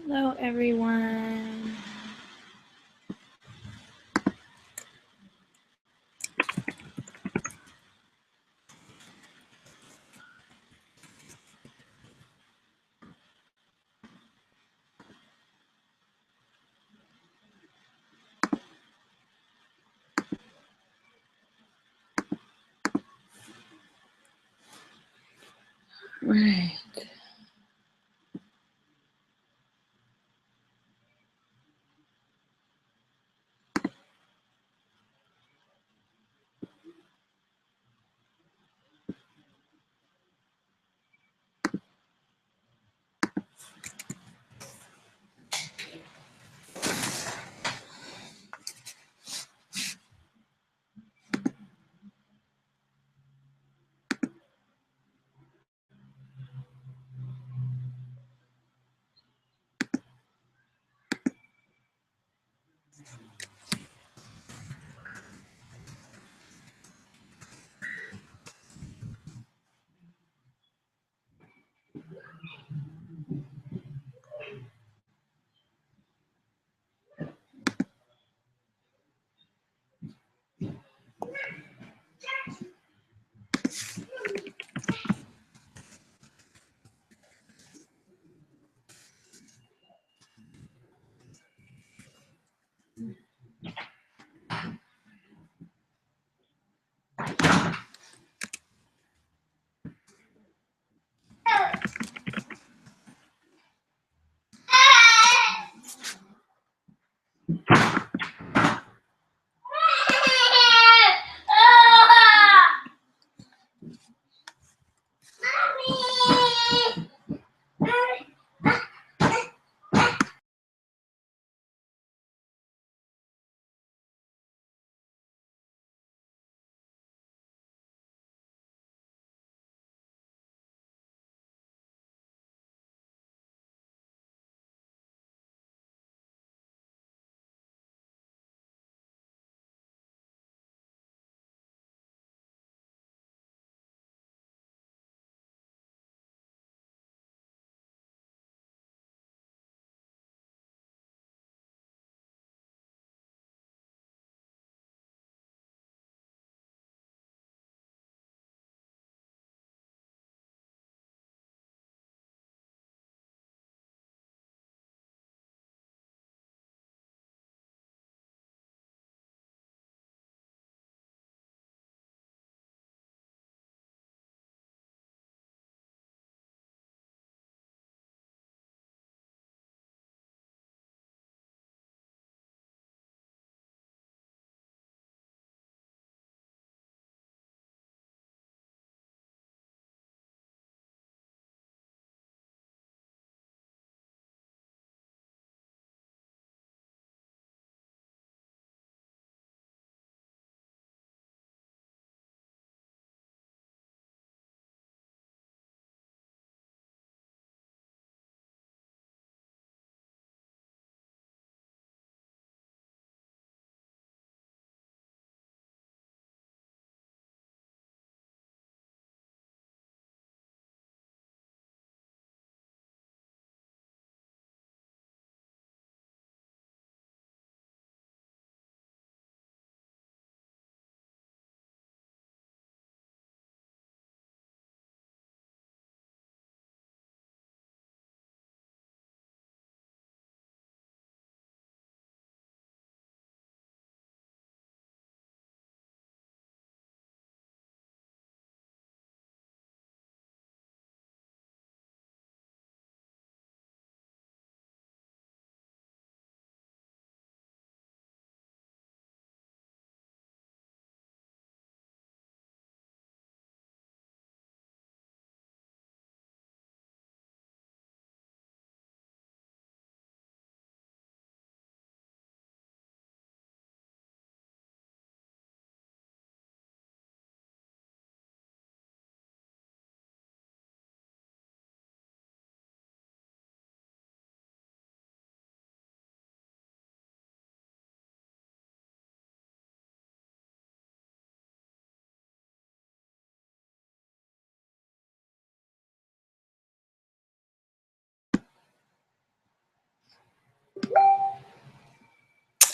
Hello, everyone. Right.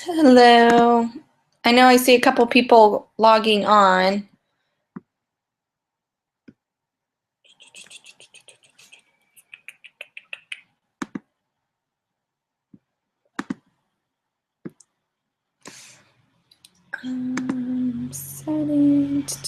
Hello. I know I see a couple people logging on. Settings.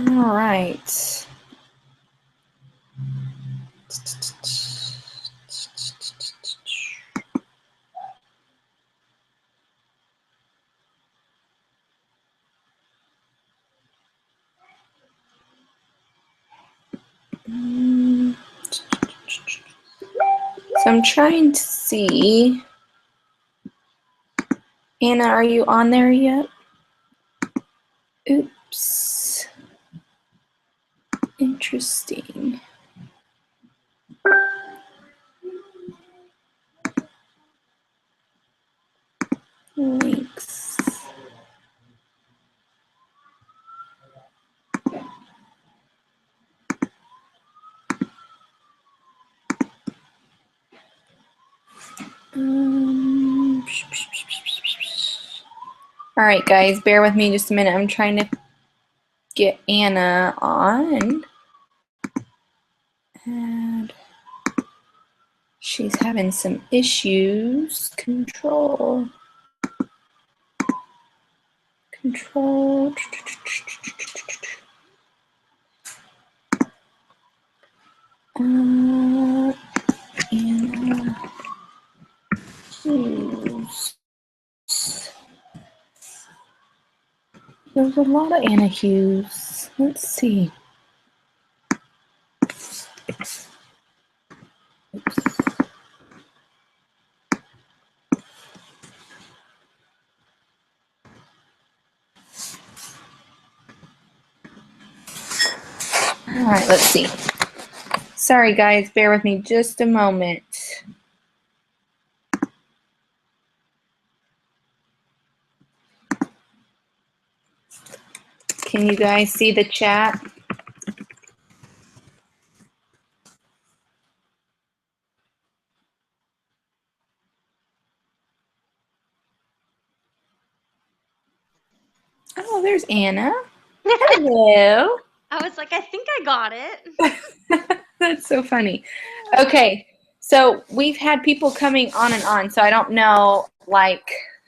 All right. So I'm trying to see. Anna, are you on there yet? Oops. Interesting. Links. All right, guys, bear with me just a minute. I'm trying to get Anna on. And she's having some issues. Control. Anna Hughes. There's a lot of Anna Hughes. Let's see. Oops. All right, let's see. Sorry, guys, bear with me just a moment. Can you guys see the chat? Oh, there's Anna. Hello. I was like, I think I got it. That's so funny. Okay, so we've had people coming on and on, so I don't know,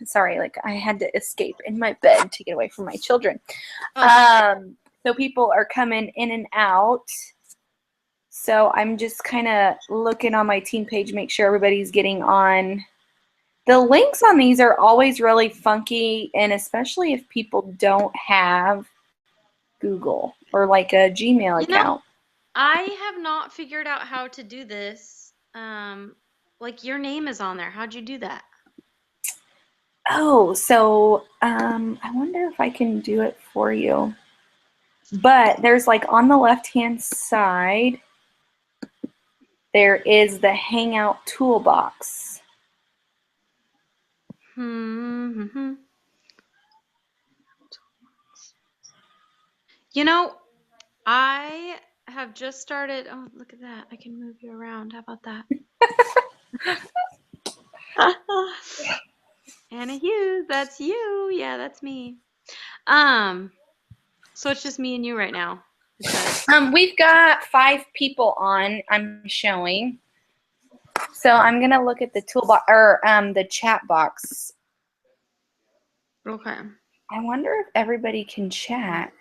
sorry, I had to escape in my bed to get away from my children. So people are coming in and out. So I'm just kind of looking on my team page, make sure everybody's getting on. The links on these are always really funky, and especially if people don't have Google or like a Gmail account. I have not figured out how to do this. Like your name is on there. How'd you do that? Oh, so I wonder if I can do it for you. But there's on the left-hand side, there is the Hangout toolbox. You know, I have just started. Oh, look at that. I can move you around. How about that? Anna Hughes, that's you. Yeah, that's me. So it's just me and you right now. We've got 5 people on, I'm showing. So I'm gonna look at the toolbox or the chat box. Okay. I wonder if everybody can chat.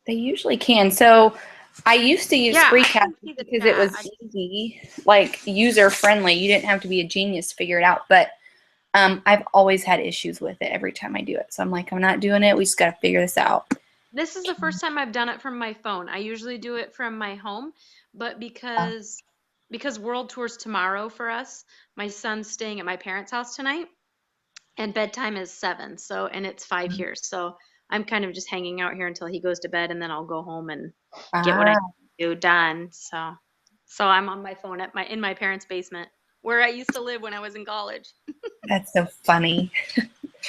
They usually can. So I used to use Yeah, I Spreecast can see the because it chat. was easy, like user friendly. You didn't have to be a genius to figure it out. But I've always had issues with it every time I do it. So I'm like, I'm not doing it. We just got to figure this out. This is the first time I've done it from my phone. I usually do it from my home, but because World Tour's tomorrow for us, my son's staying at my parents' house tonight, and bedtime is 7. So, and it's 5 here. So I'm kind of just hanging out here until he goes to bed, and then I'll go home and get what I Ah, do done. So I'm on my phone in my parents' basement where I used to live when I was in college. that's so funny.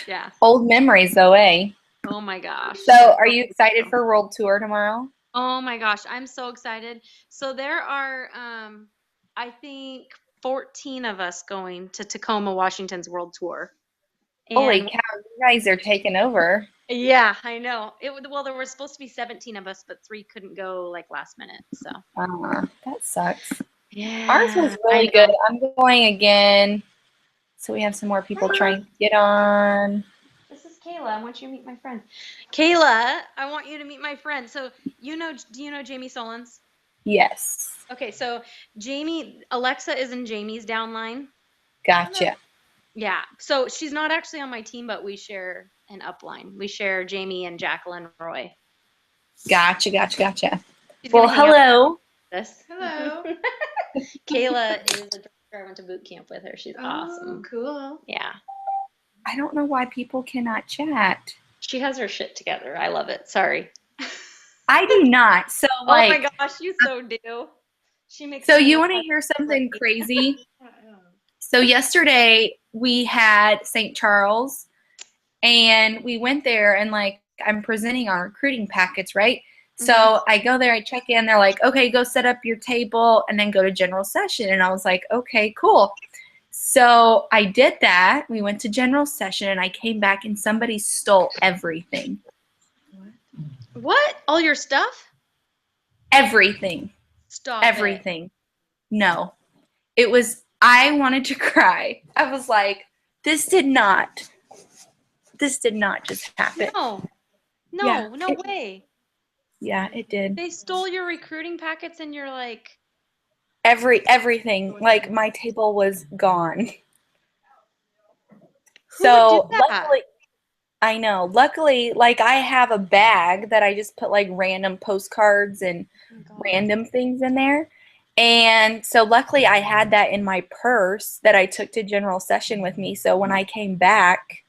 Yeah. Old memories, though, eh? Oh my gosh. So are you excited for World Tour tomorrow? Oh my gosh, I'm so excited. So there are, I think, 14 of us going to Tacoma, Washington's World Tour. Holy And cow, you guys are taking over. yeah, I know. Well, there were supposed to be 17 of us, but 3 couldn't go like last minute. So That sucks. Ours yeah, was I really good. know. I'm going again. So we have some more people trying to get on. This is Kayla. I want you to meet my friend. Kayla, I want you to meet my friend. So do you know Jamie Solons? Yes. Okay, so Alexa is in Jamie's downline. Gotcha. Yeah. So she's not actually on my team, but we share an upline. We share Jamie and Jacqueline Roy. Gotcha. She's Well, gonna hang out hello. with us. Hello. Kayla is a director. I went to boot camp with her. She's Oh, awesome. cool. Yeah. I don't know why people cannot chat. She has her shit together. I love it. Sorry. I do not. So Oh my like, gosh, you so do. She makes so me you look want to like hear something crazy? Uh-oh. So yesterday we had St. Charles and we went there and like I'm presenting on recruiting packets, right? So I go there, I check in, they're like, okay, go set up your table and then go to general session. And I was like, okay, cool. So I did that. We went to general session and I came back and somebody stole everything. What? All your stuff? Everything. Stop it. Everything. No. It was, I wanted to cry. I was like, this did not just happen. No. Yeah, No way. yeah, it did. They stole your recruiting packets and you're like, Everything. Like my table was gone. who would do So that? luckily, I know. Luckily, like I have a bag that I just put like random postcards and Oh my God. random things in there. And so luckily I had that in my purse that I took to general session with me. So when I came back,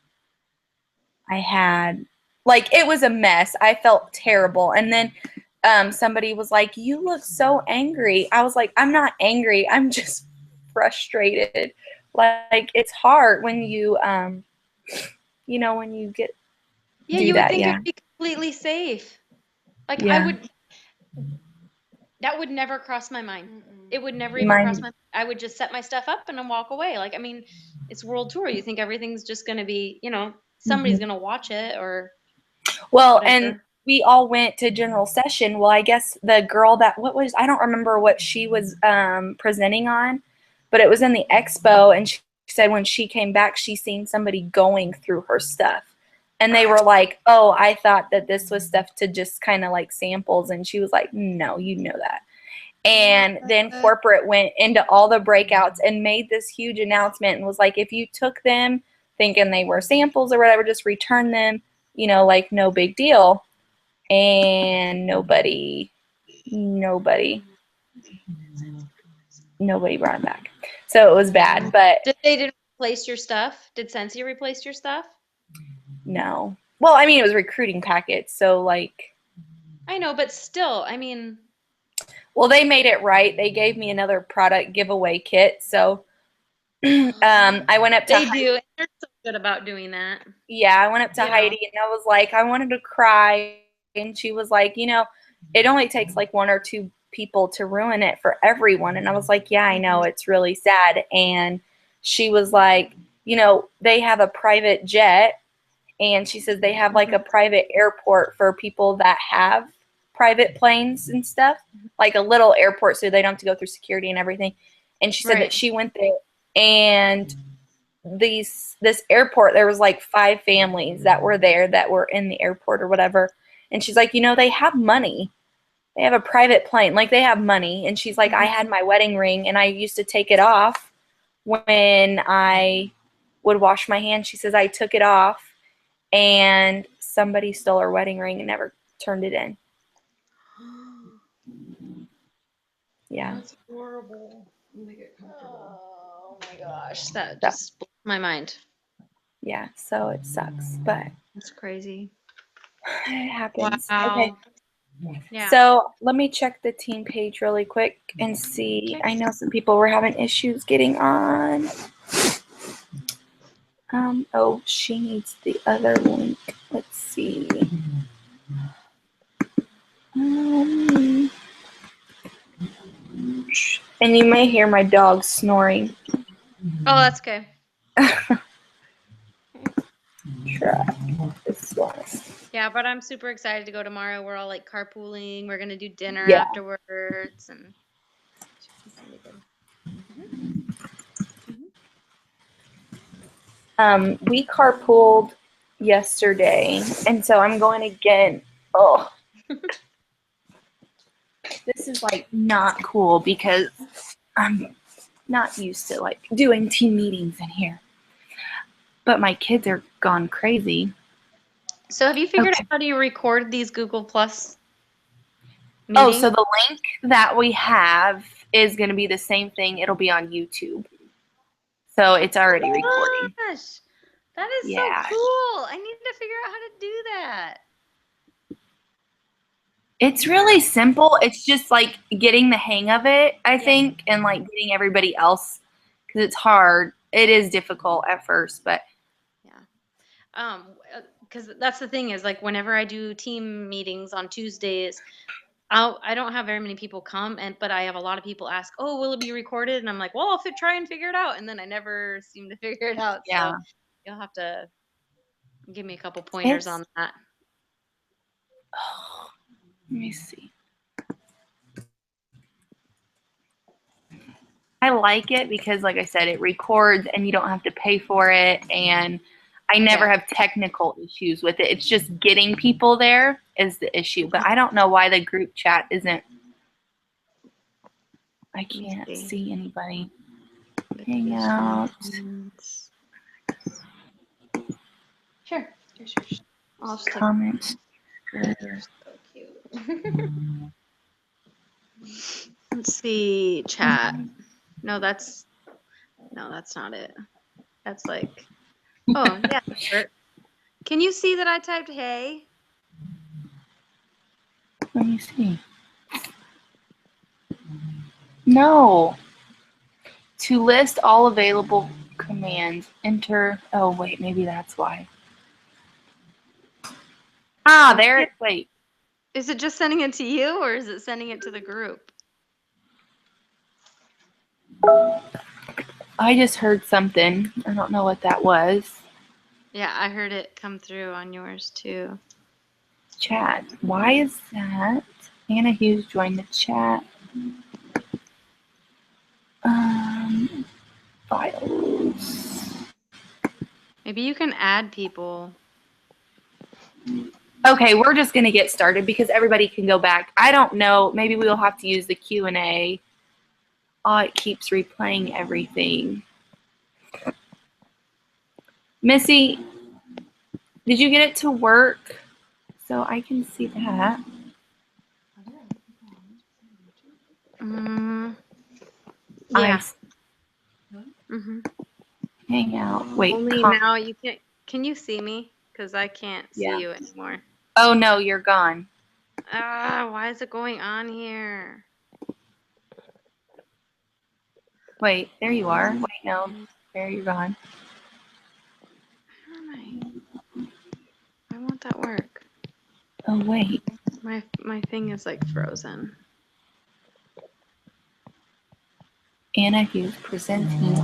I had like it was a mess. I felt terrible. And then somebody was like, "You look so angry." I was like, "I'm not angry. I'm just frustrated." Like it's hard when you when you get Yeah, do you would that. think Yeah. it'd be completely safe. Like Yeah. that would never cross my mind. Mm-mm. It would never even cross Mine. my mind. I would just set my stuff up and then walk away. Like, I mean, it's World Tour. You think everything's just going to be, somebody's Mhm. going to watch it or Well, and whatever. we all went to general session. Well, I guess the girl I don't remember what she was presenting on, but it was in the expo, and she said when she came back, she seen somebody going through her stuff. And they were like, "Oh, I thought that this was stuff to just kind of like samples." And she was like, "No, you know that." And then corporate went into all the breakouts and made this huge announcement and was like, if you took them thinking they were samples or whatever, just return them, like no big deal. And nobody brought them back. So it was bad, but Didn't replace your stuff? Did Sensi replace your stuff? no. Well, I mean, it was recruiting packets. So like, I know, but still, I mean, well, they made it right. They gave me another product giveaway kit. So I went up to they do. They're so good about doing that. I went up to Heidi and I was like, I wanted to cry. And she was like, it only takes like one or two people to ruin it for everyone. And I was like, yeah, I know. It's really sad. And she was like, they have a private jet. And she says they have like a private airport for people that have private planes and stuff, like a little airport so they don't have to go through security and everything. And she said that she went there and this airport, there was like 5 families that were there that were in the airport or whatever, And she's like, they have money. They have a private plane. Like, they have money. And she's like, I had my wedding ring, and I used to take it off when I would wash my hands. She says, I took it off, and somebody stole her wedding ring and never turned it in. Yeah. That's horrible. Let me get comfortable. Oh my gosh, that just blew my mind. Yeah, so it sucks, but That's crazy. it happens. Wow. Okay. Yeah. So let me check the team page really quick and see. Okay. I know some people were having issues getting on. Oh, she needs the other link. Let's see. And you may hear my dog snoring. Oh, that's okay. Try this one. Yeah, but I'm super excited to go tomorrow. We're all like carpooling. We're gonna do dinner Yeah. afterwards, and it's gonna be good. We carpooled yesterday, and so I'm going again. Oh, this is like not cool because I'm not used to like doing team meetings in here. But my kids are gone crazy. So have you figured out how do you record these Google Plus meetings? Oh, so the link that we have is going to be the same thing. It'll be on YouTube. So it's already recording. Gosh, that is so Yeah. cool. I need to figure out how to do that. It's really simple. It's just like getting the hang of it, I think, and like getting everybody else, because it's hard. It is difficult at first, but yeah. Because that's the thing is like whenever I do team meetings on Tuesdays, I don't have very many people come, but I have a lot of people ask, "Oh, will it be recorded?" And I'm like, "Well, I'll try and figure it out," and then I never seem to figure it out. yeah. So you'll have to give me a couple pointers on that. Oh, let me see. I like it because, like I said, it records and you don't have to pay for it, and I never have technical issues with it. It's just getting people there is the issue. But I don't know why the group chat isn't. I can't see anybody. Hangout. Sure. I'll just Comments. so cute. Let's see, chat. No, that's not it. That's like, oh yeah. Can you see that I typed hey? Let me see. No. To list all available commands, enter. Oh, wait, maybe that's why. Ah, there. Wait. Is it just sending it to you or is it sending it to the group? I just heard something. I don't know what that was. Yeah, I heard it come through on yours too. Chat. Why is that? Anna Hughes joined the chat. Files. Maybe you can add people. Okay, we're just going to get started because everybody can go back. I don't know. Maybe we'll have to use the Q&A. Oh, it keeps replaying everything. Missy, did you get it to work? So I can see that. Yeah. Hang out. Wait. Only now you can't. Can you see me? Because I can't see you anymore. Oh no, you're gone. Why is it going on here? Wait, there you are. Wait, no, there you're gone. Where am I? Why won't that work? Oh wait. My thing is like frozen. Anna Hughes presenting.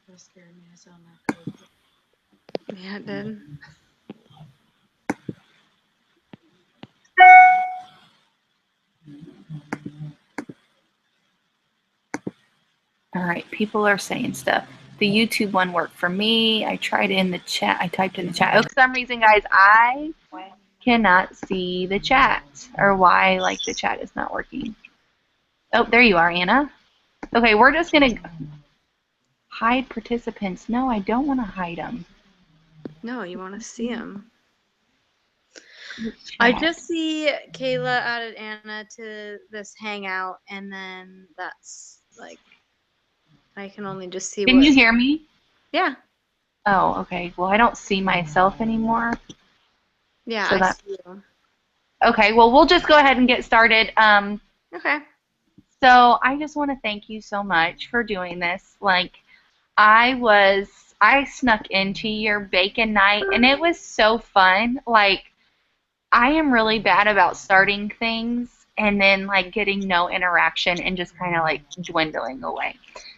That scared me. I sound that crazy. Yeah, it did. All right, people are saying stuff. The YouTube one worked for me. I tried in the chat. I typed in the chat. Oh, for some reason, guys, I cannot see the chat, or why like the chat is not working. Oh, there you are, Anna. Okay, we're just gonna hide participants. No, I don't want to hide them. No, you want to see them. I just see Kayla added Anna to this hangout, and then that's like, I can only just see Can you hear me? Yeah. Oh, okay. Well, I don't see myself anymore. Yeah, so I see you. Okay, well, we'll just go ahead and get started. Okay. So I just want to thank you so much for doing this. Like, I snuck into your bacon night, and it was so fun. Like, I am really bad about starting things and then like getting no interaction and just kind of like dwindling away.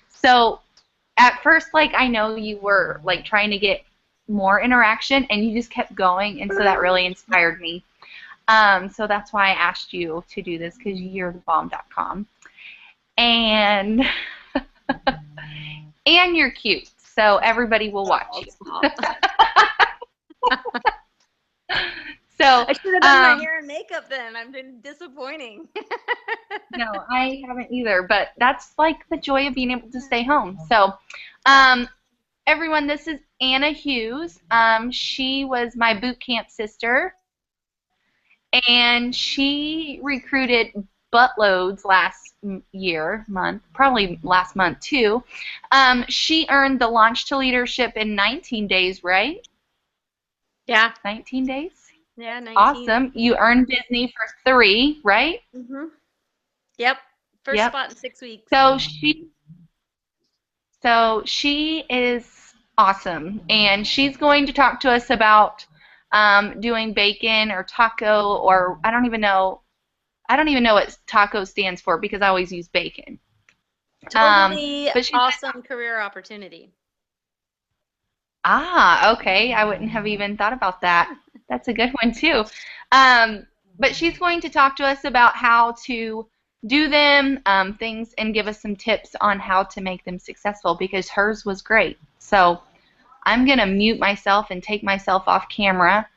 So at first, like, I know you were like trying to get more interaction and you just kept going, and so that really inspired me. So that's why I asked you to do this, because you're the bomb.com. And and you're cute, so everybody will watch you. So I should have done my hair and makeup then. I've been disappointing. No, I haven't either, but that's like the joy of being able to stay home. So everyone, this is Anna Hughes. She was my boot camp sister, and she recruited buttloads last month, probably last month too. She earned the Launch to Leadership in 19 days, right? Yeah. 19 days? Yeah, 19. Awesome. You earned Disney for 3, right? Mm-hmm. Yep. First spot in 6 weeks. So she is awesome, and she's going to talk to us about doing bacon or taco, or I don't even know what taco stands for because I always use bacon. Totally but awesome career opportunity. Okay. I wouldn't have even thought about that. That's a good one too. But she's going to talk to us about how to do them, things, and give us some tips on how to make them successful, because hers was great. So I'm going to mute myself and take myself off camera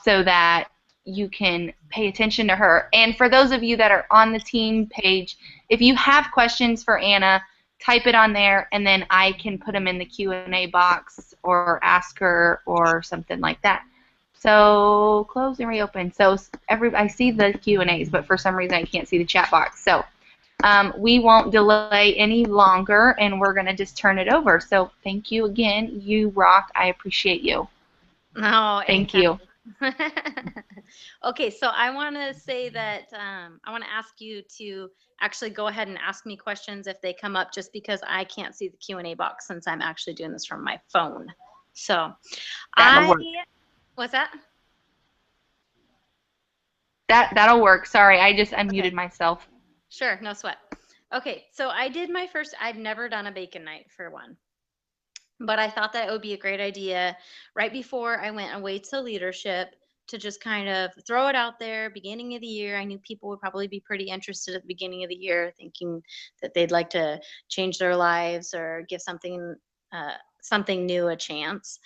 so that you can pay attention to her. And for those of you that are on the team page, if you have questions for Anna, type it on there, and then I can put them in the Q&A box or ask her or something like that. So close and reopen. So I see the Q&As, but for some reason I can't see the chat box. So we won't delay any longer, and we're going to just turn it over. So thank you again. You rock. I appreciate you. No, thank you. Okay, so I want to say that I want to ask you to actually go ahead and ask me questions if they come up, just because I can't see the Q&A box since I'm actually doing this from my phone. So what's that? That'll work. Sorry, I just unmuted myself. Sure, no sweat. Okay, so I've never done a bacon night for one. But I thought that it would be a great idea right before I went away to leadership to just kind of throw it out there. Beginning of the year, I knew people would probably be pretty interested at the beginning of the year, thinking that they'd like to change their lives or give something new a chance.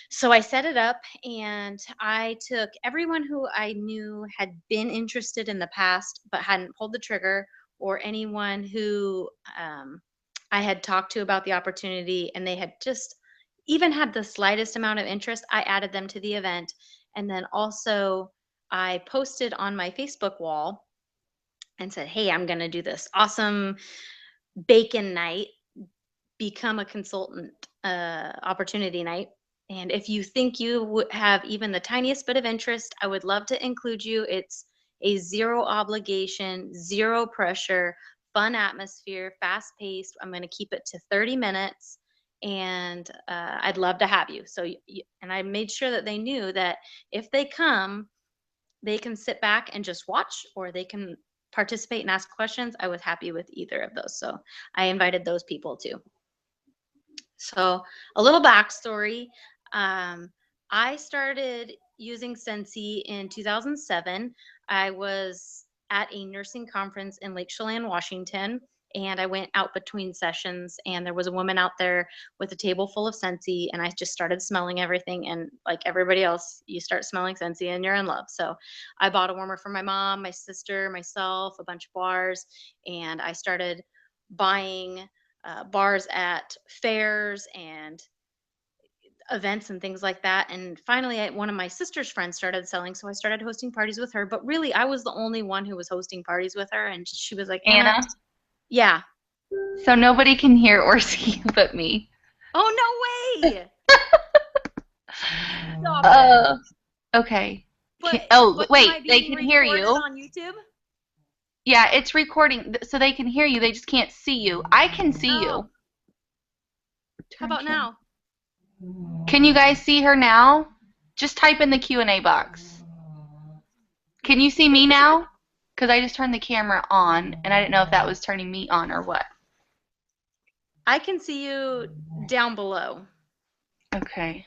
So I set it up, and I took everyone who I knew had been interested in the past but hadn't pulled the trigger, or anyone who I had talked to about the opportunity and they had just even had the slightest amount of interest. I added them to the event. And then also I posted on my Facebook wall and said, hey, I'm going to do this awesome bacon night, become a consultant opportunity night. And if you think you would have even the tiniest bit of interest, I would love to include you. It's a zero obligation, zero pressure, fun atmosphere, fast paced. I'm going to keep it to 30 minutes, and I'd love to have you. So, and I made sure that they knew that if they come, they can sit back and just watch, or they can participate and ask questions. I was happy with either of those. So I invited those people too. So a little backstory. I started using Sensi in 2007. I was at a nursing conference in Lake Chelan, Washington, and I went out between sessions, and there was a woman out there with a table full of Scentsy, and I just started smelling everything. And like everybody else, you start smelling Scentsy and you're in love. So I bought a warmer for my mom, my sister, myself, a bunch of bars, and I started buying bars at fairs and events and things like that. And finally, one of my sister's friends started selling, so I started hosting parties with her. But really, I was the only one who was hosting parties with her, and she was like, Anna, Anna? yeah. So nobody can hear or see you but me. Oh, no way. Stop it. Uh, okay. But Oh, am I wait, they being can hear recorded you. on YouTube? Yeah, it's recording, so they can hear you. They just can't see you. I can see Oh, you. how Turn about now? Can you guys see her now? Just type in the Q&A box. Can you see me now? Because I just turned the camera on, and I didn't know if that was turning me on or what. I can see you down below. Okay.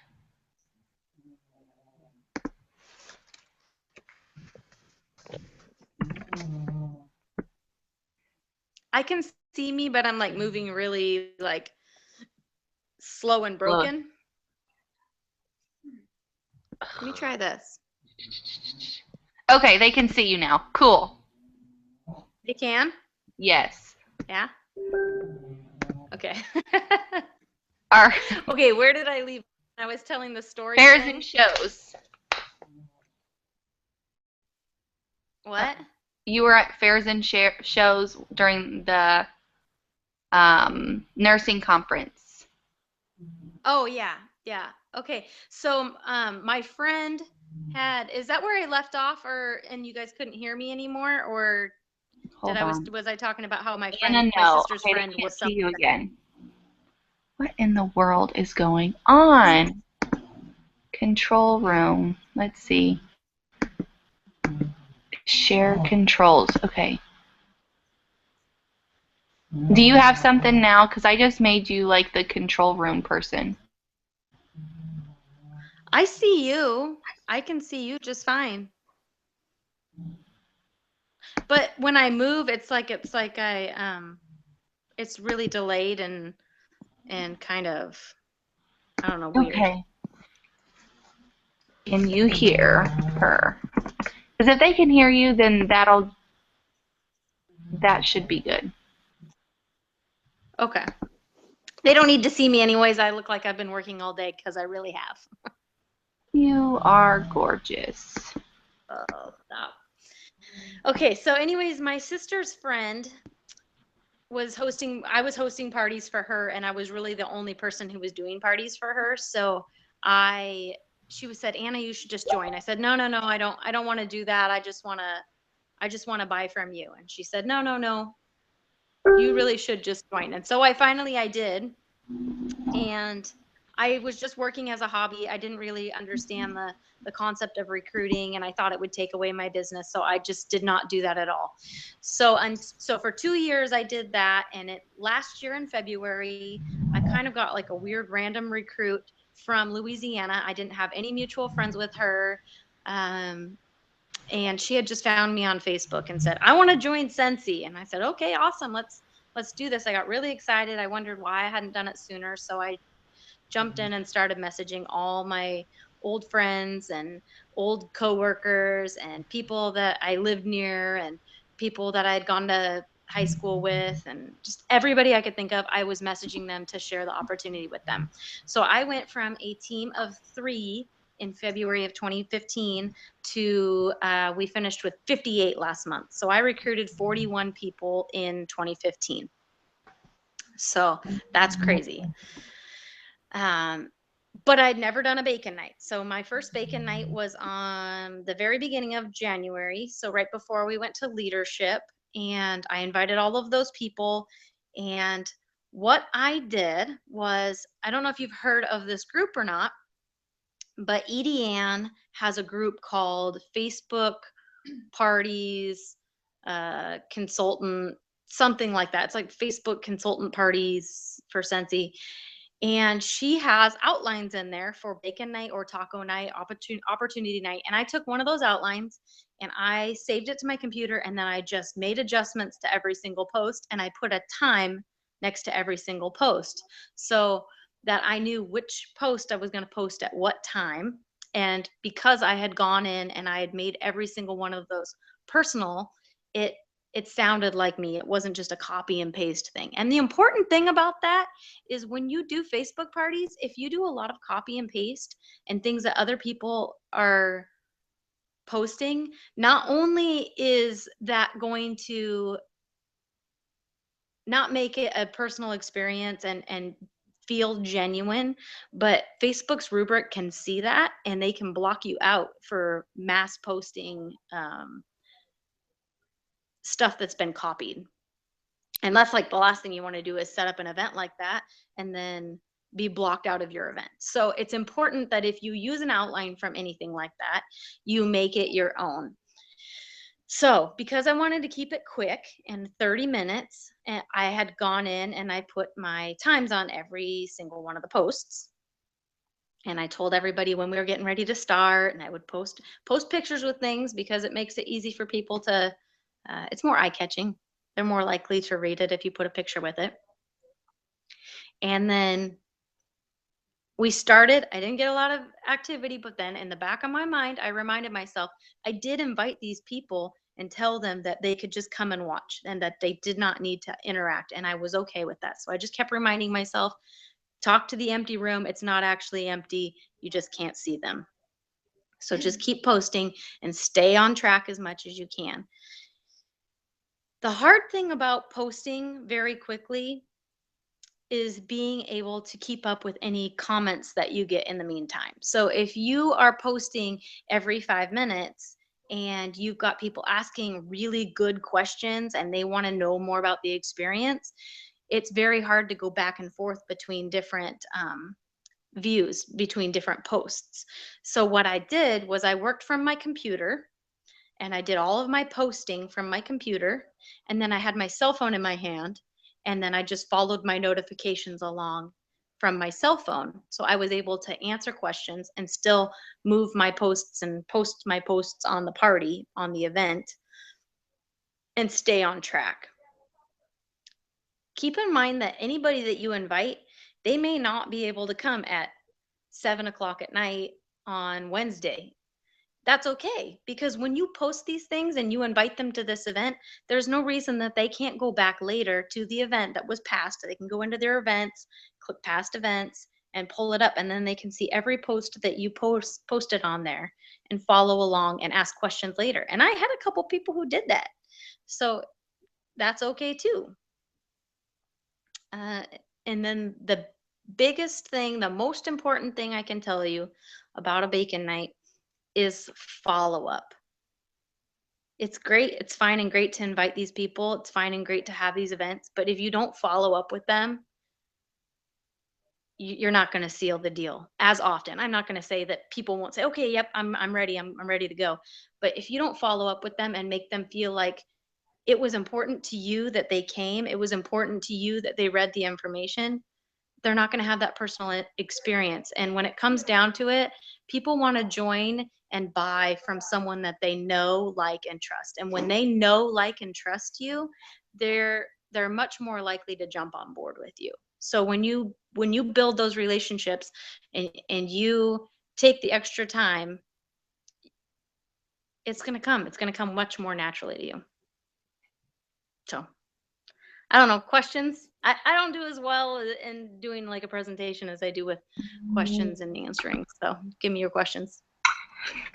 I can see me, but I'm like moving really like slow and Look. broken. Let me try this. Okay, they can see you now. Cool. They can? Yes. Yeah? Okay. Our Okay, where did I leave? I was telling the story fairs thing. and shows. What? You were at fairs and shows during the nursing conference. Oh, yeah. Yeah. Okay. So, my friend is that where I left off, and you guys couldn't hear me anymore, or Hold on. was I talking about how Anna, my no. sister's Okay, they friend can't was see selling? you again. What in the world is going on? Control room. Let's see. Share controls. Okay. Do you have something now? Because I just made you like the control room person. I see you. I can see you just fine. But when I move, it's like it's really delayed and kind of, I don't know, weird. Okay. Can you hear her? Because if they can hear you, then that should be good. Okay. They don't need to see me anyways. I look like I've been working all day because I really have. You are gorgeous. Oh, stop. Okay, so anyways, my sister's friend I was hosting parties for her, and I was really the only person who was doing parties for her. So she said, Anna, you should just join. I said, no, no, no, I don't want to do that. I just want to buy from you. And she said, no, no, no, you really should just join. And so I did. And I was just working as a hobby. I didn't really understand the concept of recruiting, and I thought it would take away my business. So I just did not do that at all. So for 2 years I did that, and last year in February, I kind of got like a weird random recruit from Louisiana. I didn't have any mutual friends with her. And she had just found me on Facebook and said, I want to join Scentsy. And I said, okay, awesome. Let's do this. I got really excited. I wondered why I hadn't done it sooner. So I jumped in and started messaging all my old friends and old coworkers and people that I lived near and people that I had gone to high school with, and just everybody I could think of. I was messaging them to share the opportunity with them. So I went from a team of 3 in February of 2015 to we finished with 58 last month. So I recruited 41 people in 2015. So that's crazy. But I'd never done a bacon night. So my first bacon night was on the very beginning of January. So right before we went to leadership, and I invited all of those people. And what I did was, I don't know if you've heard of this group or not, but Edie Ann has a group called Facebook Parties Consultant, something like that. It's like Facebook Consultant Parties for Scentsy. And she has outlines in there for bacon night or taco night, opportunity night. And I took one of those outlines and I saved it to my computer, and then I just made adjustments to every single post, and I put a time next to every single post so that I knew which post I was going to post at what time. And because I had gone in and I had made every single one of those personal, it sounded like me. It wasn't just a copy and paste thing. And the important thing about that is when you do Facebook parties, if you do a lot of copy and paste and things that other people are posting, not only is that going to not make it a personal experience and feel genuine, but Facebook's rubric can see that and they can block you out for mass posting stuff that's been copied. And that's like the last thing you want to do is set up an event like that and then be blocked out of your event. So it's important that if you use an outline from anything like that, you make it your own. So because I wanted to keep it quick and 30 minutes, and I had gone in and I put my times on every single one of the posts. And I told everybody when we were getting ready to start, and I would post pictures with things because it makes it easy for people to, it's more eye-catching. They're more likely to read it if you put a picture with it. And then we started. I didn't get a lot of activity, but then in the back of my mind, I reminded myself I did invite these people and tell them that they could just come and watch and that they did not need to interact. And I was okay with that. So I just kept reminding myself, talk to the empty room. It's not actually empty. You just can't see them. So just keep posting and stay on track as much as you can. The hard thing about posting very quickly is being able to keep up with any comments that you get in the meantime. So if you are posting every 5 minutes and you've got people asking really good questions and they want to know more about the experience, it's very hard to go back and forth between different views, between different posts. So what I did was I worked from my computer and I did all of my posting from my computer, and then I had my cell phone in my hand, and then I just followed my notifications along from my cell phone. So I was able to answer questions and still move my posts and post my posts on the party, on the event, and stay on track. Keep in mind that anybody that you invite, they may not be able to come at 7 o'clock at night on Wednesday. That's okay, because when you post these things and you invite them to this event, there's no reason that they can't go back later to the event that was past. They can go into their events, click past events, and pull it up, and then they can see every post that you posted on there and follow along and ask questions later. And I had a couple people who did that, so that's okay too. And then the biggest thing, the most important thing I can tell you about a bacon night is follow-up. It's great. It's fine and great to invite these people. It's fine and great to have these events. But if you don't follow up with them, you're not going to seal the deal as often. I'm not going to say that people won't say, okay, yep, I'm ready. I'm ready to go. But if you don't follow up with them and make them feel like it was important to you that they came, it was important to you that they read the information, they're not going to have that personal experience. And when it comes down to it, people want to join and buy from someone that they know, like, and trust. And when they know, like, and trust you, they're much more likely to jump on board with you. So when you build those relationships and you take the extra time, it's going to come much more naturally to you. So I don't know, questions? I don't do as well in doing like a presentation as I do with questions and answering. So give me your questions.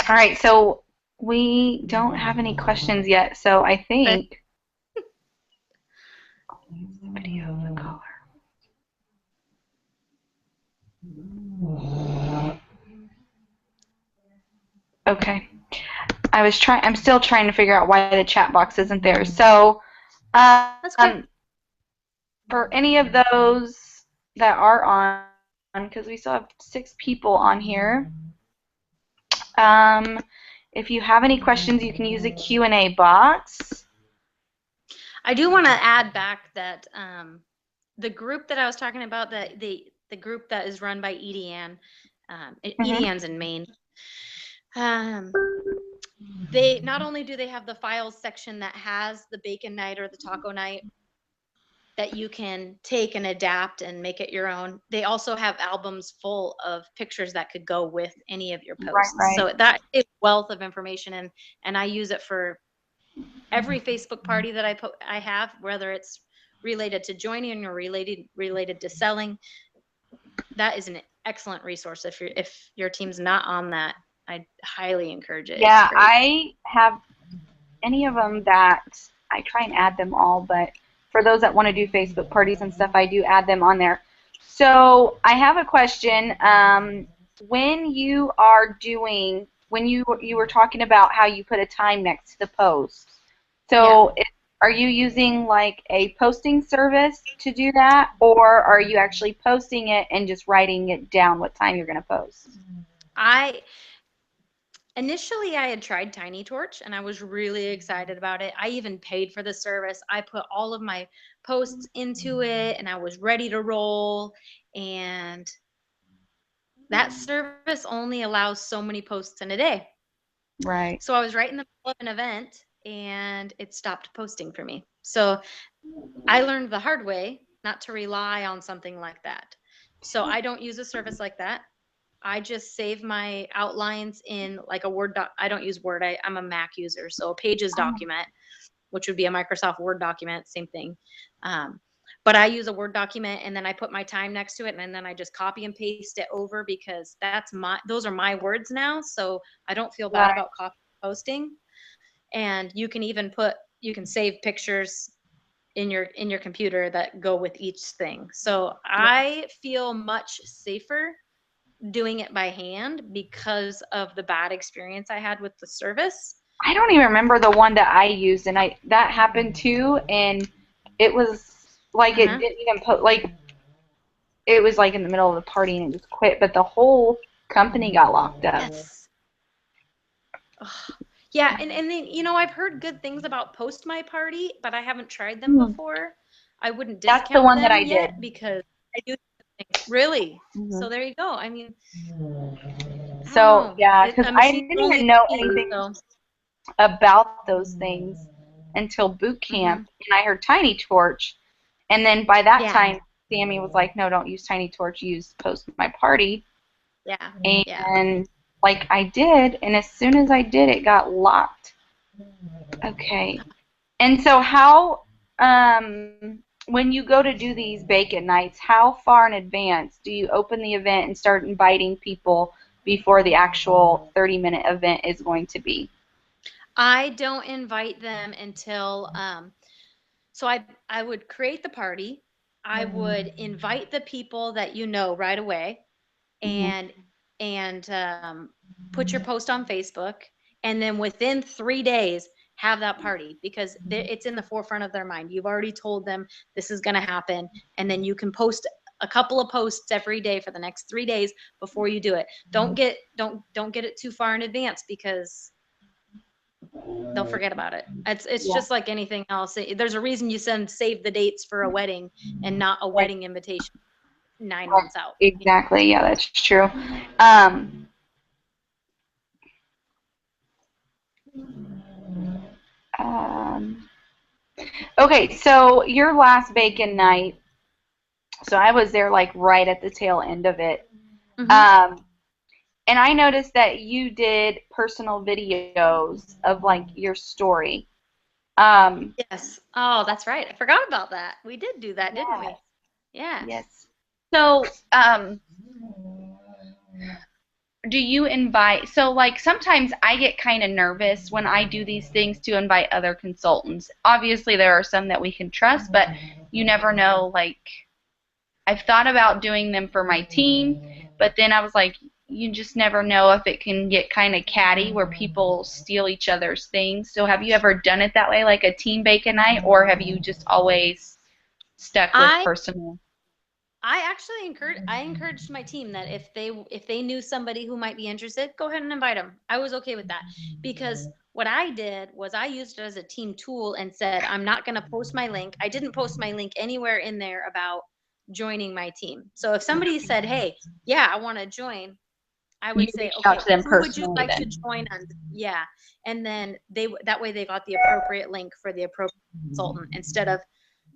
All right, so we don't have any questions yet, so I think video of the caller. Okay. I'm still trying to figure out why the chat box isn't there. So, That's good. for any of those that are on, because we still have 6 people on here, if you have any questions, you can use the Q&A box. I do want to add back that the group that I was talking about, that the the group that is run by Edie Ann. Mhm. Edie Ann's in Maine. Um, they not only do they have the files section that has the bacon night or the taco night that you can take and adapt and make it your own. They also have albums full of pictures that could go with any of your Right, posts. right. So that is wealth of information, and I use it for every Facebook party that I have, whether it's related to joining or related to selling. That is an excellent resource. If your team's not on that, I highly encourage it. It's Yeah, great. I have any of them that I try and add them all, but for those that want to do Facebook parties and stuff, I do add them on there. So I have a question. When you are doing, when you were talking about how you put a time next to the post, Yeah. so are you using like a posting service to do that, or are you actually posting it and just writing it down what time you're going to post? I Initially, I had tried Tiny Torch and I was really excited about it. I even paid for the service. I put all of my posts into it and I was ready to roll. And that service only allows so many posts in a day. Right. So I was right in the middle of an event and it stopped posting for me. So I learned the hard way not to rely on something like that. So I don't use a service like that. I just save my outlines in like a Word doc. I don't use Word. I'm a Mac user. So a Pages document, which would be a Microsoft Word document, same thing. Um, but I use a Word document and then I put my time next to it and then I just copy and paste it over because those are my words now. So I don't feel bad Right. about copy posting. And you can save pictures in your computer that go with each thing. So I feel much safer doing it by hand because of the bad experience I had with the service. I don't even remember the one that I used, and I that happened too, and it was like it Uh-huh. didn't even put like it was like in the middle of the party and it just quit, but the whole company got locked up. Yes. Ugh. Yeah, and then I've heard good things about Post My Party, but I haven't tried them Hmm. before. I wouldn't That's the discount one that them I did. yet because I do things. Really. Hmm. So there you go. I mean, I don't So know. yeah, because A I machine didn't only even know machine, anything so about those things until boot camp, mhm. and I heard Tiny Torch, and then by that Yeah. time, Sammy was like, "No, don't use Tiny Torch. Use Post My Party." Yeah. Yeah. And like I did, and as soon as I did, it got locked. Okay. And so how, when you go to do these bacon nights, how far in advance do you open the event and start inviting people before the actual 30-minute event is going to be? I don't invite them until so I would create the party. I would invite the people that you know right away Hmm. and put your post on Facebook, and then within 3 days have that party because it's in the forefront of their mind. You've already told them this is going to happen, and then you can post a couple of posts every day for the next 3 days before you do it. Don't get it too far in advance because they'll forget about it. It's Yeah. just like anything else. There's a reason you save the dates for a wedding and not a Right. wedding invitation 9 Right. months out. Exactly. Yeah, that's true. Um, um, okay, so your last bacon night, so I was there like right at the tail end of it. Hmm. Um, and I noticed that you did personal videos of like your story. Um, Yes. Oh, that's right. I forgot about that. We did do that, didn't yes, we? Yes. yes. So, do you invite, so like sometimes I get kind of nervous when I do these things to invite other consultants. Obviously, there are some that we can trust, but you never know. Like, I've thought about doing them for my team, but then I was like, you just never know if it can get kind of catty where people steal each other's things. So have you ever done it that way, like a team bacon night, or have you just always stuck with I personal? I actually encouraged my team that if they knew somebody who might be interested, go ahead and invite them. I was okay with that because what I did was I used it as a team tool and said I'm not going to post my link. I didn't post my link anywhere in there about joining my team. So if somebody said, hey, yeah, I want to join, I would say, reached out okay, to them who would you personally like then. to join on? Yeah. And then that way they got the appropriate link for the appropriate consultant instead of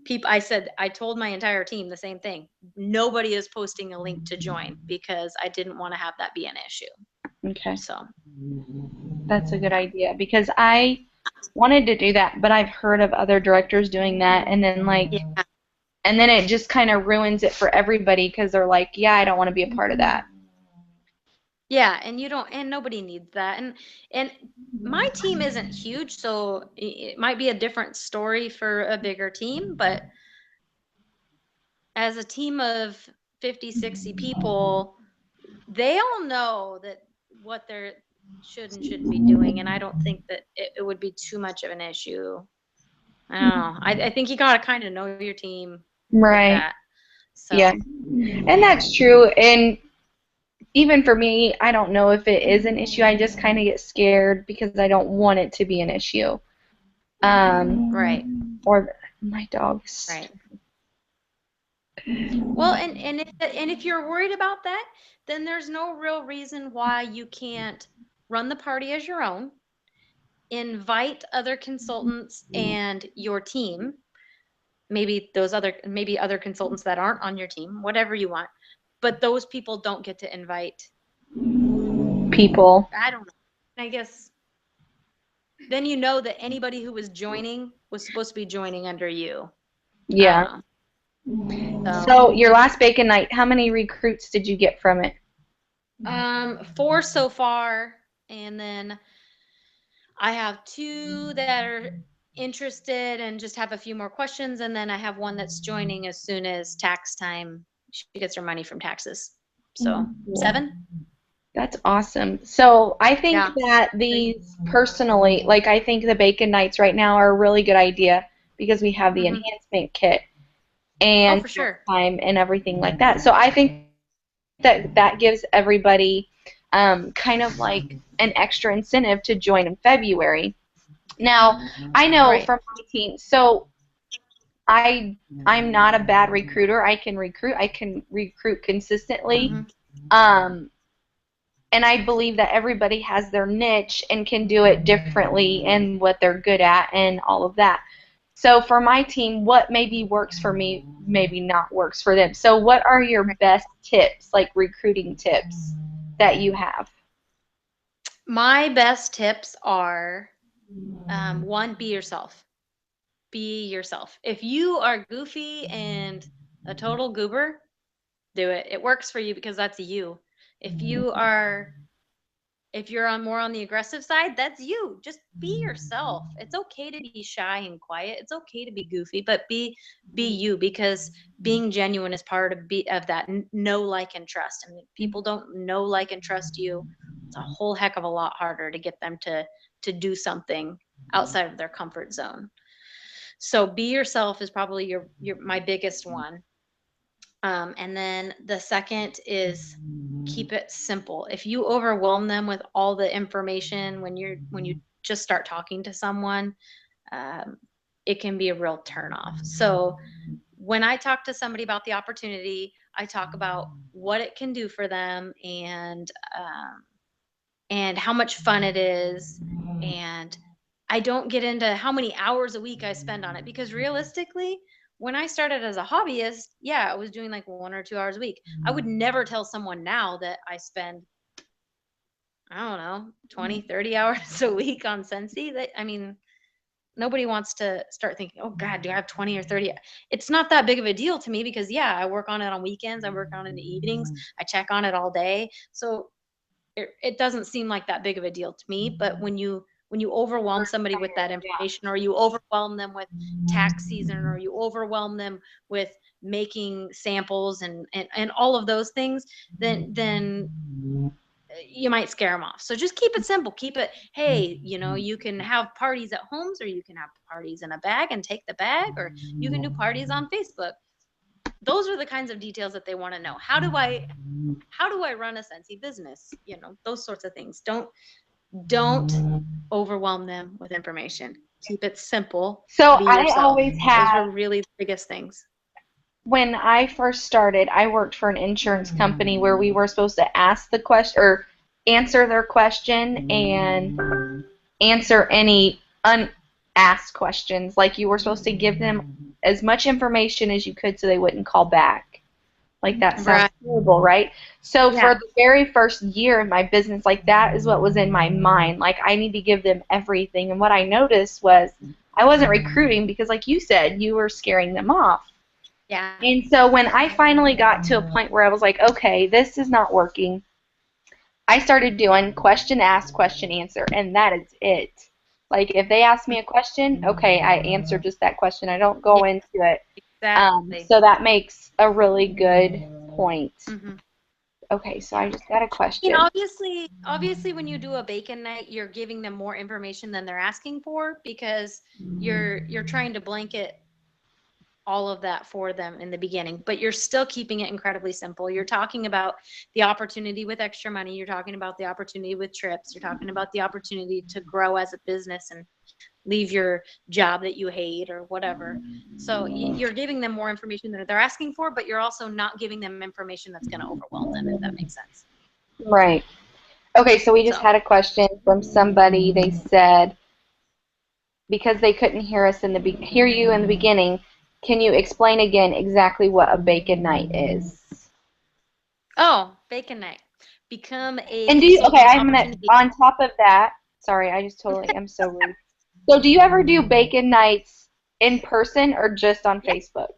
people. I told my entire team the same thing. Nobody is posting a link to join because I didn't want to have that be an issue. Okay. So That's a good idea because I wanted to do that, but I've heard of other directors doing that, and then yeah. and then it just kind of ruins it for everybody because they're like, yeah, I don't want to be a part of that. Yeah, and nobody needs that. And my team isn't huge, so it might be a different story for a bigger team, but as a team of 50, 60 people, they all know that what they're should and shouldn't be doing, and I don't think that it would be too much of an issue. I don't know. I think you gotta kind of know your team with Right. that. So Yeah. And that's true. And even for me, I don't know if it is an issue. I just kind of get scared because I don't want it to be an issue. right, Or my dog's. right. Well, and if you're worried about that, then there's no real reason why you can't run the party as your own, invite other consultants and your team, maybe other consultants that aren't on your team, whatever you want. But those people don't get to invite People. I don't know. I guess then you know that anybody who was joining was supposed to be joining under you. I Yeah. don't know. So your last bacon night, how many recruits did you get from it? 4 so far, and then I have 2 that are interested and just have a few more questions, and then I have one that's joining as soon as tax time. She gets her money from taxes. So 7. That's awesome. So I think Yeah. that these personally, like I think the bacon nights right now are a really good idea because we have the Mhm. enhancement kit Oh, and for sure. time and everything like that. So I think that that gives everybody kind of like an extra incentive to join in February. Now, I know Right. from my team, so I'm not a bad recruiter. I can recruit. I can recruit consistently. Mhm. Um, and I believe that everybody has their niche and can do it differently and what they're good at and all of that. So for my team, what maybe works for me, maybe not works for them. So what are your best tips, like recruiting tips that you have? My best tips are, one, be yourself. Be yourself. If you are goofy and a total goober, do it. It works for you because that's you. If you are if you're on more on the aggressive side, that's you. Just be yourself. It's okay to be shy and quiet. It's okay to be goofy, but be you, because being genuine is part of that know, like, and trust. And if people don't know, like, and trust you, it's a whole heck of a lot harder to get them to do something outside of their comfort zone. So be yourself is probably your my biggest one. And then the second is keep it simple. If you overwhelm them with all the information when you just start talking to someone, um, it can be a real turnoff. So when I talk to somebody about the opportunity, I talk about what it can do for them, and how much fun it is, and I don't get into how many hours a week I spend on it, because realistically, when I started as a hobbyist, yeah, I was doing like 1 or 2 hours a week. I would never tell someone now that I spend, I don't know, 20, 30 hours a week on Scentsy. I mean, nobody wants to start thinking, oh God, do I have 20 or 30? It's not that big of a deal to me because, yeah, I work on it on weekends. I work on it in the evenings. I check on it all day. So it doesn't seem like that big of a deal to me. But when you overwhelm somebody with that information, or you overwhelm them with tax season, or you overwhelm them with making samples and all of those things, then you might scare them off. So just keep it simple. Keep it, hey, you can have parties at homes, or you can have parties in a bag and take the bag, or you can do parties on Facebook. Those are the kinds of details that they want to know. How do I run a Scentsy business? Those sorts of things. Don't overwhelm them with information. Keep it simple. So Be I yourself. always Those have are really the biggest things. when I first started, I worked for an insurance company where we were supposed to ask the question or answer their question and answer any unasked questions. Like you were supposed to give them as much information as you could so they wouldn't call back. Like that sounds Right. horrible, right? So for Yeah. the very first year of my business, like that is what was in my mind. Like I need to give them everything. And what I noticed was I wasn't recruiting because like you said, you were scaring them off. Yeah. And so when I finally got to a point where I was like, okay, this is not working, I started doing question ask, question answer, and that is it. Like if they ask me a question, okay, I answer just that question. I don't Yeah, go into it. exactly. So that makes a really good point. Hmm. Okay, so I Yeah. just got a You know, question. obviously, when you do a bacon night, you're giving them more information than they're asking for because you're trying to blanket all of that for them in the beginning, but you're still keeping it incredibly simple. You're talking about the opportunity with extra money. You're talking about the opportunity with trips. You're talking about the opportunity to grow as a business and leave your job that you hate or whatever. So you're giving them more information than they're asking for, but you're also not giving them information that's going to overwhelm them, if that makes sense. Right. Okay, so we just So, had a question from somebody. They said because they couldn't hear you in the beginning, can you explain again exactly what a bacon night is? oh, bacon night. Become a And do you, okay, consultant I'm gonna, opportunity. on top of that, sorry, I just totally am so rude. So do you ever do bacon nights in person or just on Yeah. Facebook?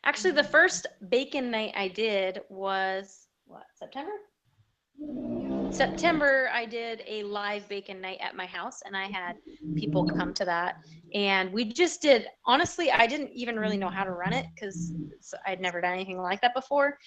Actually, the first bacon night I did was what, September? September, I did a live bacon night at my house, and I had people come to that. And we just did, honestly, I didn't even really know how to run it because I'd never done anything like that before.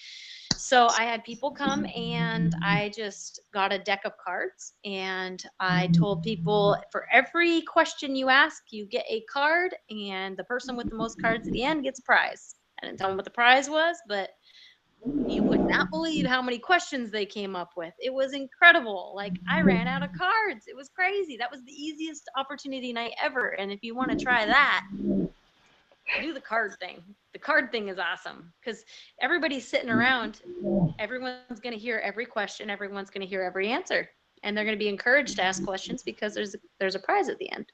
So I had people come, and I just got a deck of cards, and I told people for every question you ask, you get a card, and the person with the most cards at the end gets a prize. I didn't tell them what the prize was, but you would not believe how many questions they came up with. It was incredible. Like I ran out of cards. It was crazy. That was the easiest opportunity night ever. And if you want to try that, do the card thing. The card thing is awesome because everybody's sitting around. Everyone's going to hear every question. Everyone's going to hear every answer. And they're going to be encouraged to ask questions because there's a prize at the end.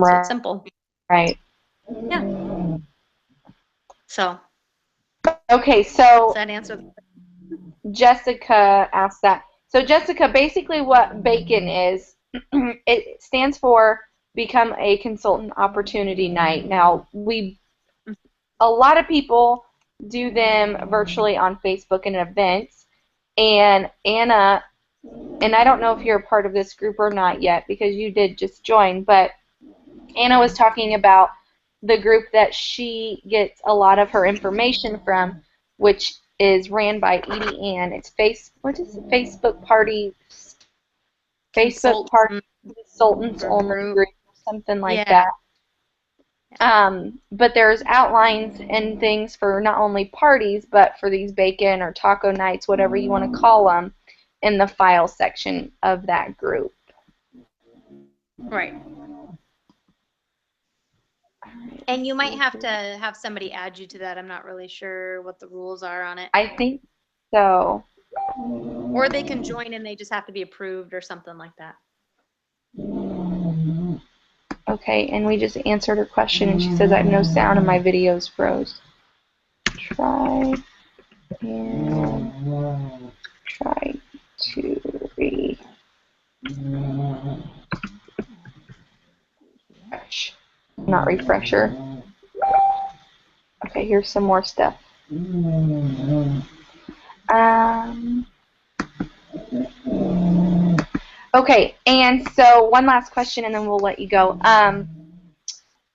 So it's simple. Right. Yeah. So Okay, does so that answer? Jessica asked that. So Jessica, basically what BACON is, it stands for Become a Consultant Opportunity Night. Now, a lot of people do them virtually on Facebook and events, and Anna, and I don't know if you're a part of this group or not yet because you did just join, but Anna was talking about the group that she gets a lot of her information from, which is ran by Edie Ann. It's what is it? Facebook Party Consult Consultants Only group. Group, something like Yeah. that. But there's outlines and things for not only parties, but for these bacon or taco nights, whatever you want to call them, in the file section of that group. Right. And you might have to have somebody add you to that. I'm not really sure what the rules are on it. I think so. Or they can join and they just have to be approved or something like that. Okay, and we just answered her question, and she says I have no sound and my videos froze. Try and try to refresh. Not refresher. Okay, here's some more stuff. Um, okay, and so one last question, and then we'll let you go.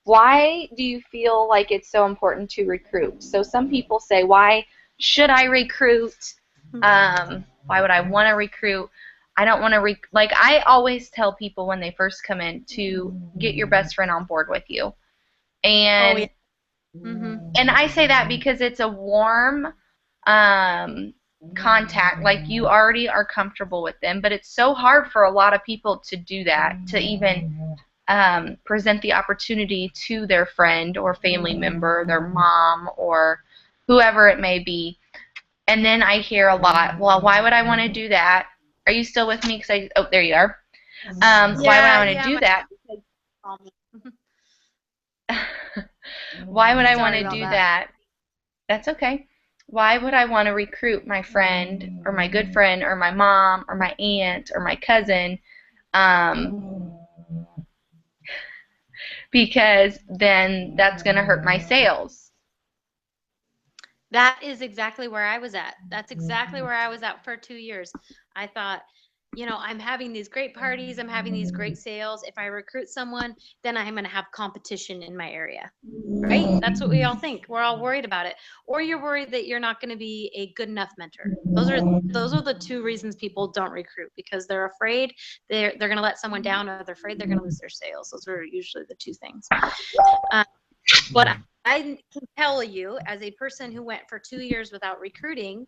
Why do you feel like it's so important to recruit? So some people say, why should I recruit? Why would I want to recruit? I don't want to like I always tell people when they first come in to get your best friend on board with you. And Oh, yeah. Mm-hmm. and I say that because it's a warm contact. Like you already are comfortable with them, but it's so hard for a lot of people to do that, to even present the opportunity to their friend or family member, their mom or whoever it may be. And then I hear a lot, well, why would I want to do that? Are you still with me? Oh, there you are. Why would I want to do that? Why would I want Sorry to about do that. that? That's okay. Why would I want to recruit my friend or my good friend or my mom or my aunt or my cousin? Um, because then that's going to hurt my sales. That is exactly where I was at. That's exactly where I was at for 2 years. I thought, you know, I'm having these great parties, I'm having these great sales. If I recruit someone, then I'm going to have competition in my area. Right? That's what we all think. We're all worried about it. Or you're worried that you're not going to be a good enough mentor. Those are the two reasons people don't recruit, because they're afraid they're going to let someone down, or they're afraid they're going to lose their sales. Those are usually the two things. But I can tell you, as a person who went for 2 years without recruiting,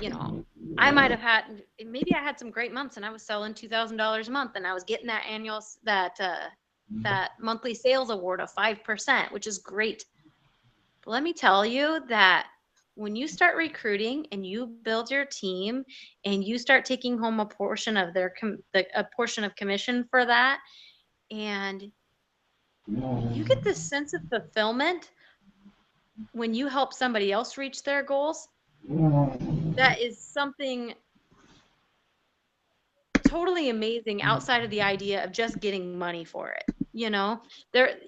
you know, I might have had, maybe I had some great months and I was selling $2,000 a month, and I was getting that that monthly sales award of 5%, which is great. But let me tell you that when you start recruiting and you build your team and you start taking home a portion of a portion of commission for that, and you get this sense of fulfillment when you help somebody else reach their goals, that is something totally amazing outside of the idea of just getting money for it. You know,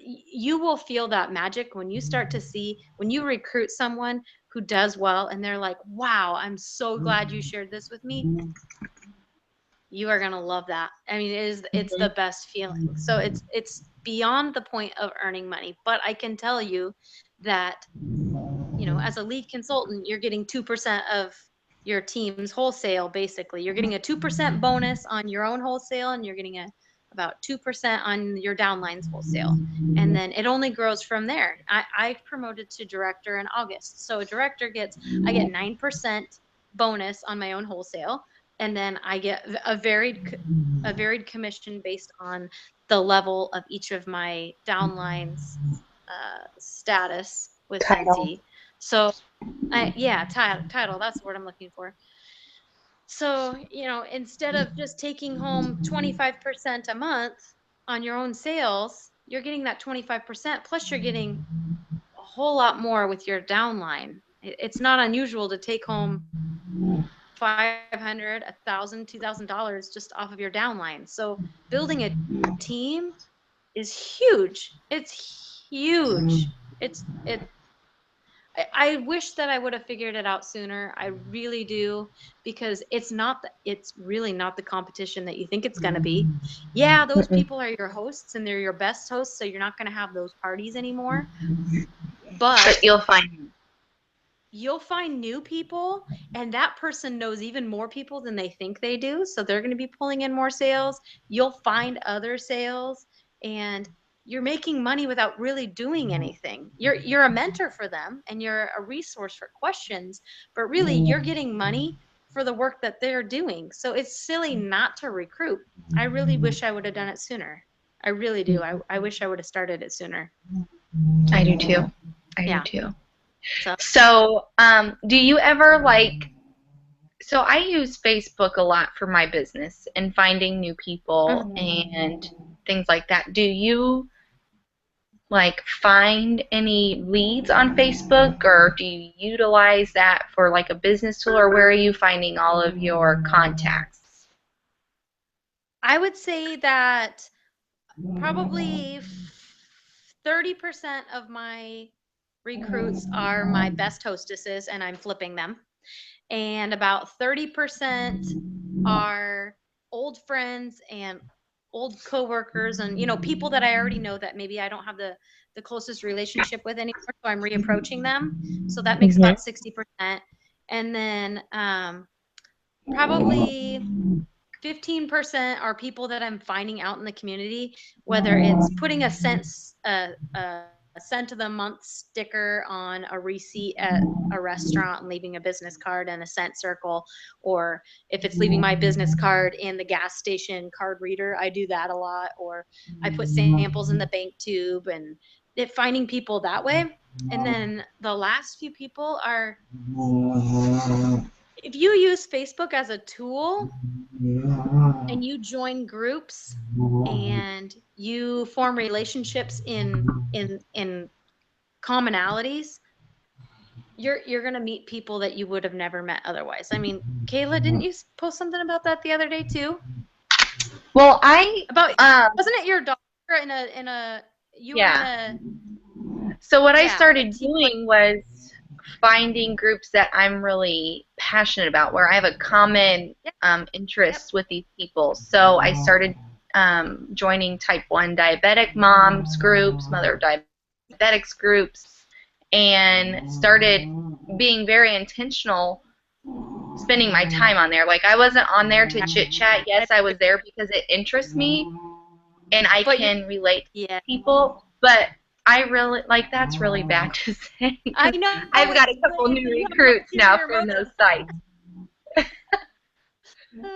you will feel that magic when you start to see, when you recruit someone who does well and they're like, wow, I'm so glad you shared this with me. You are going to love that. I mean, it's the best feeling. So it's beyond the point of earning money, but I can tell you that, you know, as a lead consultant, you're getting 2% of your team's wholesale. Basically, you're getting a 2% bonus on your own wholesale, and you're getting about 2% on your downlines wholesale. And then it only grows from there. I promoted to director in August. So a director I get 9% bonus on my own wholesale. And then I get a varied commission based on the level of each of my downlines status with Scentsy. So title, that's the word I'm looking for. So, you know, instead of just taking home 25% a month on your own sales, you're getting that 25%, plus you're getting a whole lot more with your downline. It's not unusual to take home $500, $1,000, $2,000 just off of your downline. So building a team is huge. It's huge. I wish that I would have figured it out sooner. I really do, because it's really not the competition that you think it's going to be. Yeah, those people are your hosts and they're your best hosts, so you're not going to have those parties anymore. But you'll find new people, and that person knows even more people than they think they do, so they're going to be pulling in more sales. You'll find other sales, and you're making money without really doing anything. You're a mentor for them and you're a resource for questions, but really you're getting money for the work that they're doing. So it's silly not to recruit. I really wish I would have done it sooner. I really do. I wish I would have started it sooner. I do too. Yeah. Do too. So, do you ever so I use Facebook a lot for my business and finding new people and things like that. Do you find any leads on Facebook, or do you utilize that for a business tool, or where are you finding all of your contacts? I would say that probably 30% of my recruits are my best hostesses and I'm flipping them. And about 30% are old friends and old coworkers and, you know, people that I already know that maybe I don't have the closest relationship with anymore. So I'm reapproaching them. So that makes about 60%. And then probably 15% are people that I'm finding out in the community, whether it's putting a cent of the month sticker on a receipt at a restaurant and leaving a business card and a cent circle, or if it's leaving my business card in the gas station card reader, I do that a lot, or I put samples in the bank tube and finding people that way. And then the last few people are, if you use Facebook as a tool and you join groups and you form relationships in commonalities, you're gonna meet people that you would have never met otherwise. I mean, Kayla, didn't you post something about that the other day too? Well, About, wasn't it your daughter in a you were in yeah. a, So what I yeah, a started team, like, doing was finding groups that I'm really passionate about, where I have a common yep, yep. interest with these people. So I started joining type 1 diabetic moms groups, mother diabetics groups, and started being very intentional spending my time on there. Like, I wasn't on there to chit chat. Yes, I was there because it interests me and I But you, can relate to yeah, people, but I really, like, that's really bad to say I because know I've got a it's couple lame new when you have an recruits now ulterior from those motive. sites.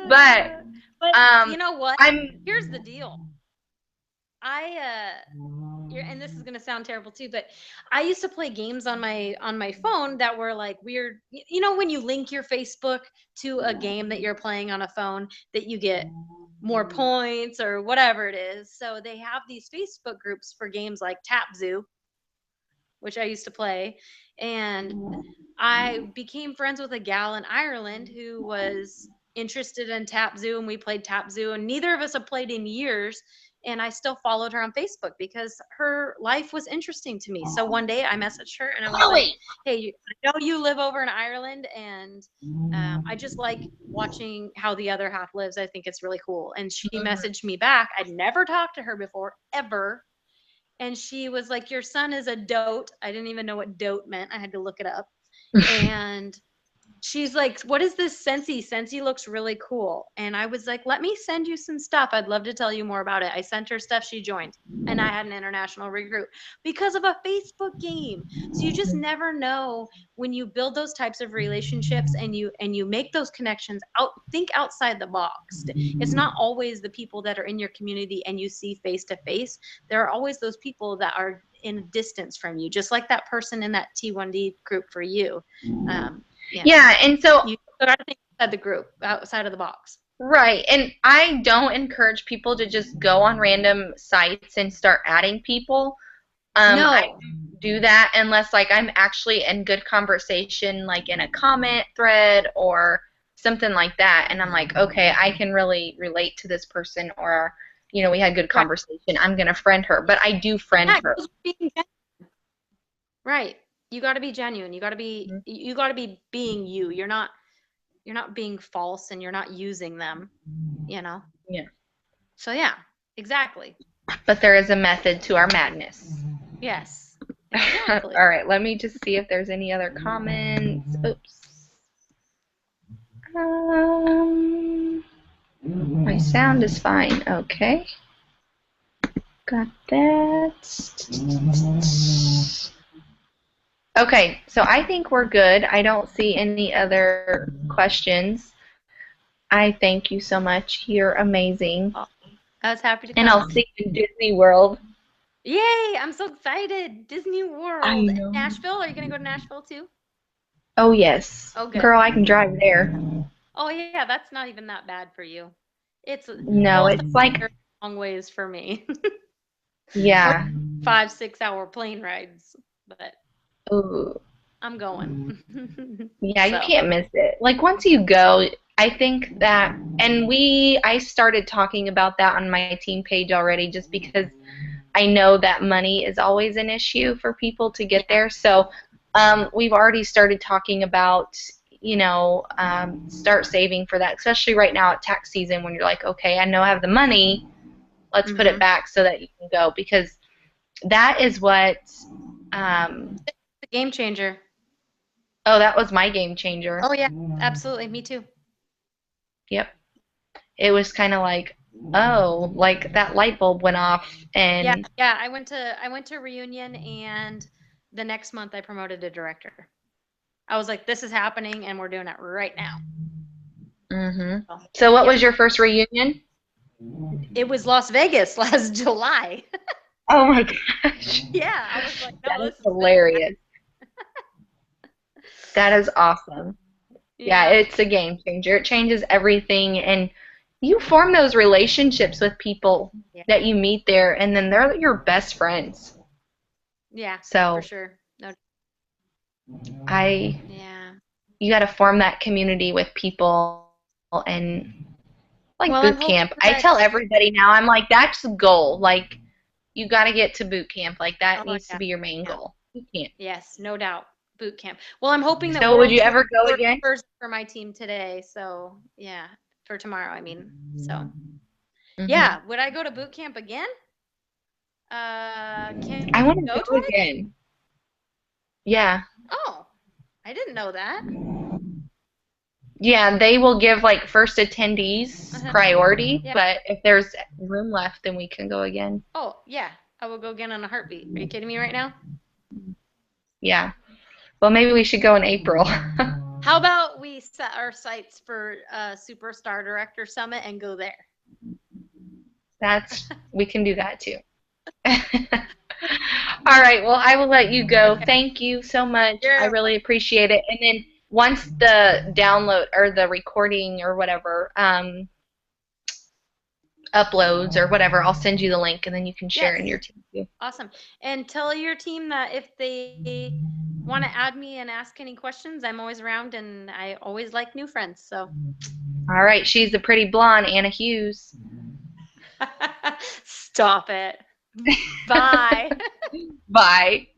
But But um you know what? I'm Here's the deal. I and this is gonna sound terrible too, but I used to play games on my phone that were like weird. You know, when you link your Facebook to a game that you're playing on a phone, that you get more points or whatever it is. So they have these Facebook groups for games like Tap Zoo, which I used to play, and I became friends with a gal in Ireland who was interested in Tap Zoo, and we played Tap Zoo, and neither of us have played in years. And I still followed her on Facebook because her life was interesting to me. So one day I messaged her and I was like, Chloe. "Hey, I know you live over in Ireland, and I just like watching how the other half lives. I think it's really cool." And she messaged me back. I'd never talked to her before, ever. And she was like, "Your son is a dote." I didn't even know what dote meant. I had to look it up. And she's like, "What is this Sensi? Sensi looks really cool." And I was like, "Let me send you some stuff. I'd love to tell you more about it." I sent her stuff. She joined. And I had an international recruit because of a Facebook game. So you just never know when you build those types of relationships and you make those connections out, think outside the box. It's not always the people that are in your community and you see face to face. There are always those people that are in a distance from you, just like that person in that T1D group for you. You know, Yeah, and so you got to think outside the group, outside of the box. right, and I don't encourage people to just go on random sites and start adding people. I No. don't do that unless, like, I'm actually in good conversation, like in a comment thread or something like that, and I'm like, okay, I can really relate to this person, or we had good Right. conversation. I'm gonna friend her, but I do friend Yeah, her. right. You got to be genuine. You got to be being you. You're not being false and you're not using them, you know. Yeah, So yeah, exactly. but there is a method to our madness. Yes. All Exactly. right, let me just see if there's any other comments. Oops. My sound is fine. Okay. Got that. Okay, so I think we're good. I don't see any other questions. I thank you so much. You're amazing. Oh, I was happy to And come. I'll see you in Disney World. Yay, I'm so excited. Disney I World. know. Nashville, are you going to go to Nashville too? Oh, yes. Oh, good. Girl, I can drive there. Oh, yeah, that's not even that bad for you. It's, No, well, it's it's like, a long ways for me. We're yeah. 5, 6 hour plane rides, but Ooh. I'm going. Yeah, you So, can't miss it. Like, once you go, I think that, and I started talking about that on my team page already just because I know that money is always an issue for people to get yeah. there. So we've already started talking about, start saving for that, especially right now at tax season when you're like, okay, I know I have the money. Let's put it Mm-hmm. back so that you can go, because that is what, um, The game changer. oh, that was my game changer. Oh, yeah, absolutely. Me too. Yep. It was kind of like, oh, like that light bulb went off, Yeah, and yeah. I went to a reunion, and the next month I promoted a director. I was like, this is happening, and we're doing it right now. So, so what yep. was your first reunion? It was Las Vegas last July. Oh my gosh. Yeah, I was like, That no, is this is it. hilarious. That is awesome. Yeah, Yeah. it's a game changer. It changes everything, and you form those relationships with people Yeah. that you meet there, and then they're your best friends. Yeah, for So sure. No. I, Yeah. you got to form that community with people and like Well, I'm boot hoping camp. I that. tell everybody now, I'm like, that's the goal. Like, you got to get to boot camp. Like, that Oh needs to yeah. be your main Yeah. goal. Boot camp. Yes, no doubt. Boot camp. Well, I'm hoping that So, would World you Tour ever go worked again? first for my team today. So yeah, for tomorrow, I mean. So Hmm. yeah, would I go to boot camp again? Can I you want to go go twice? again. Yeah. Oh, I didn't know that. Yeah, they will give like first attendees Uh-huh. priority, Yeah. but if there's room left, then we can go again. Oh, yeah. I will go again on a heartbeat. Are you kidding me right now? Yeah. Well, maybe we should go in April. How about we set our sights for Superstar Director Summit and go there? We can do that too. All right, well, I will let you go. Okay. Thank you so much. I You're really appreciate it. And then once the download or the recording or whatever uploads or whatever, I'll send you the link and then you can share in Yes. your team too. Awesome. And tell your team that if they want to add me and ask any questions, I'm always around and I always like new friends. So All right, she's the pretty blonde Anna Hughes. stop it. Bye. Bye.